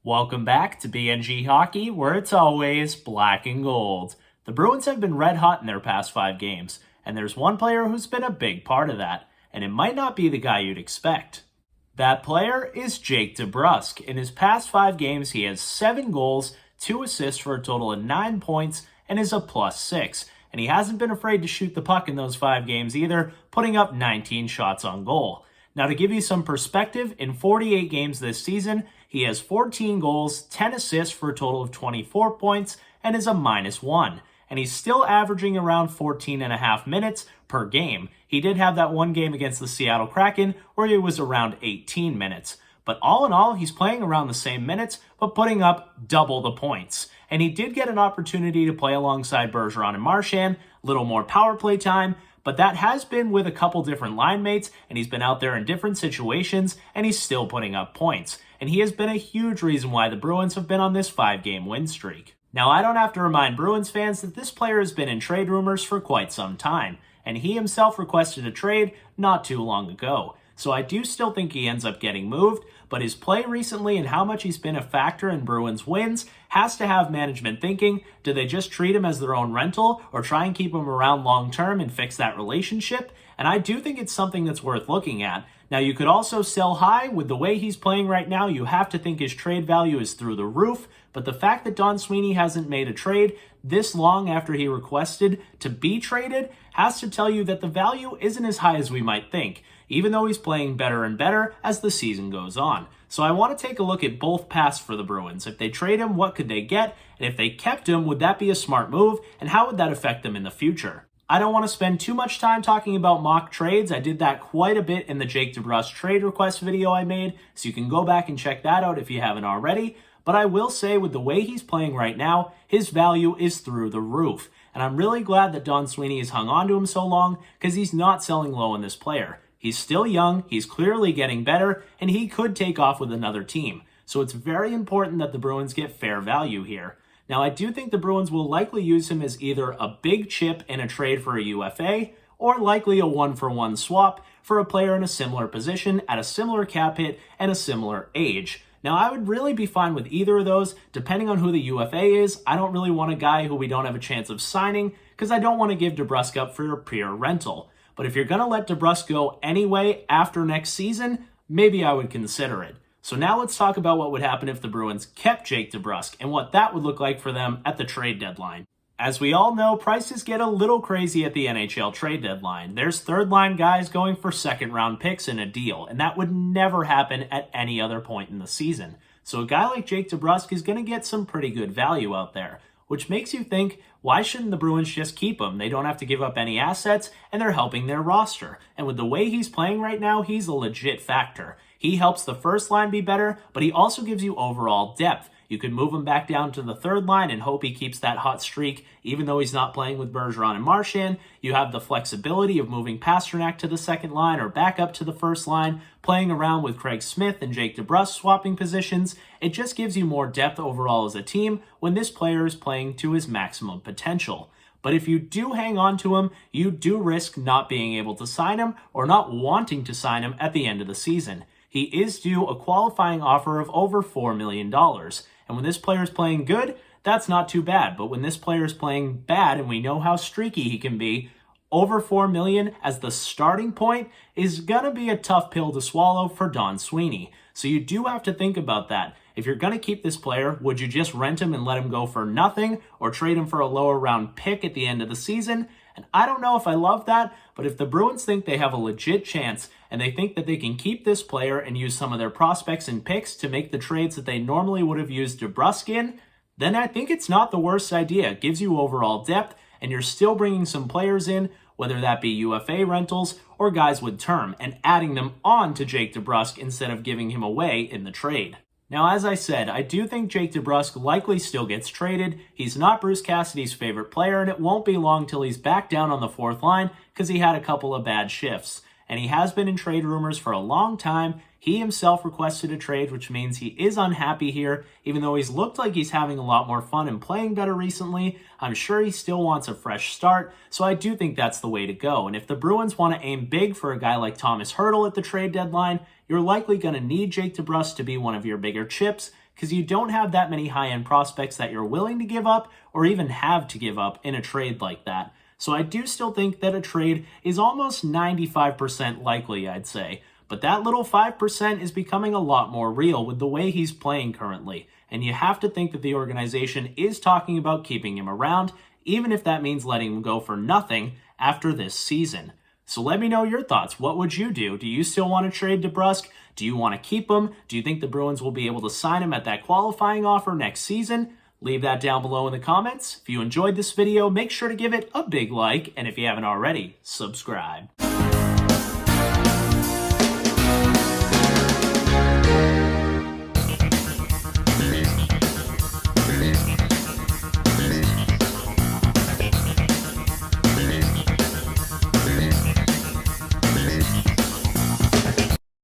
Welcome back to BNG Hockey, where it's always black and gold. The Bruins have been red hot in their past 5 games, and there's one player who's been a big part of that, and it might not be the guy you'd expect. That player is Jake DeBrusk. In his past 5 games, he has 7 goals, 2 assists for a total of 9 points, and is a +6. And he hasn't been afraid to shoot the puck in those 5 games either, putting up 19 shots on goal. Now, to give you some perspective, in 48 games this season, he has 14 goals, 10 assists for a total of 24 points, and is a -1. And he's still averaging around 14.5 minutes per game. He did have that one game against the Seattle Kraken where it was around 18 minutes. But all in all, he's playing around the same minutes, but putting up double the points. And he did get an opportunity to play alongside Bergeron and Marchand, a little more power play time, but that has been with a couple different line mates, and he's been out there in different situations, and he's still putting up points. And he has been a huge reason why the Bruins have been on this 5-game win streak. Now, I don't have to remind Bruins fans that this player has been in trade rumors for quite some time, and he himself requested a trade not too long ago. So I do still think he ends up getting moved, but his play recently and how much he's been a factor in Bruins wins has to have management thinking, do they just treat him as their own rental or try and keep him around long term and fix that relationship? And I do think it's something that's worth looking at. Now, you could also sell high. With the way he's playing right now, you have to think his trade value is through the roof. But the fact that Don Sweeney hasn't made a trade this long after he requested to be traded has to tell you that the value isn't as high as we might think, even though he's playing better and better as the season goes on. So I want to take a look at both paths for the Bruins. If they trade him, what could they get? And if they kept him, would that be a smart move? And how would that affect them in the future? I don't want to spend too much time talking about mock trades. I did that quite a bit in the Jake DeBrusk trade request video I made, so you can go back and check that out if you haven't already. But I will say, with the way he's playing right now, his value is through the roof. And I'm really glad that Don Sweeney has hung on to him so long, because he's not selling low on this player. He's still young, he's clearly getting better, and he could take off with another team. So it's very important that the Bruins get fair value here. Now, I do think the Bruins will likely use him as either a big chip in a trade for a UFA, or likely a 1-for-1 swap for a player in a similar position, at a similar cap hit, and a similar age. Now, I would really be fine with either of those, depending on who the UFA is. I don't really want a guy who we don't have a chance of signing, because I don't want to give DeBrusk up for a pure rental. But if you're going to let DeBrusk go anyway after next season, maybe I would consider it. So now let's talk about what would happen if the Bruins kept Jake DeBrusk and what that would look like for them at the trade deadline. As we all know, prices get a little crazy at the NHL trade deadline. There's third-line guys going for second-round picks in a deal, and that would never happen at any other point in the season. So a guy like Jake DeBrusk is going to get some pretty good value out there, which makes you think, why shouldn't the Bruins just keep him? They don't have to give up any assets, and they're helping their roster. And with the way he's playing right now, he's a legit factor. He helps the first line be better, but he also gives you overall depth. You could move him back down to the third line and hope he keeps that hot streak, even though he's not playing with Bergeron and Marchand. You have the flexibility of moving Pastrnak to the second line or back up to the first line, playing around with Craig Smith and Jake DeBrusk swapping positions. It just gives you more depth overall as a team when this player is playing to his maximum potential. But if you do hang on to him, you do risk not being able to sign him or not wanting to sign him at the end of the season. He is due a qualifying offer of over $4 million. And when this player is playing good, that's not too bad. But when this player is playing bad, and we know how streaky he can be, over $4 million as the starting point is going to be a tough pill to swallow for Don Sweeney. So you do have to think about that. If you're going to keep this player, would you just rent him and let him go for nothing, or trade him for a lower round pick at the end of the season? And I don't know if I love that, but if the Bruins think they have a legit chance and they think that they can keep this player and use some of their prospects and picks to make the trades that they normally would have used DeBrusk in, then I think it's not the worst idea. It gives you overall depth, and you're still bringing some players in, whether that be UFA rentals or guys with term, and adding them on to Jake DeBrusk instead of giving him away in the trade. Now, as I said, I do think Jake DeBrusk likely still gets traded. He's not Bruce Cassidy's favorite player, and it won't be long till he's back down on the fourth line because he had a couple of bad shifts. And he has been in trade rumors for a long time. He himself requested a trade, which means he is unhappy here. Even though he's looked like he's having a lot more fun and playing better recently, I'm sure he still wants a fresh start, so I do think that's the way to go. And if the Bruins want to aim big for a guy like Tomas Hertl at the trade deadline, you're likely going to need Jake DeBrusk to be one of your bigger chips, because you don't have that many high-end prospects that you're willing to give up or even have to give up in a trade like that. So I do still think that a trade is almost 95% likely, I'd say. But that little 5% is becoming a lot more real with the way he's playing currently. And you have to think that the organization is talking about keeping him around, even if that means letting him go for nothing after this season. So let me know your thoughts. What would you do? Do you still want to trade DeBrusk? Do you want to keep him? Do you think the Bruins will be able to sign him at that qualifying offer next season? Leave that down below in the comments. If you enjoyed this video, make sure to give it a big like, and if you haven't already, subscribe.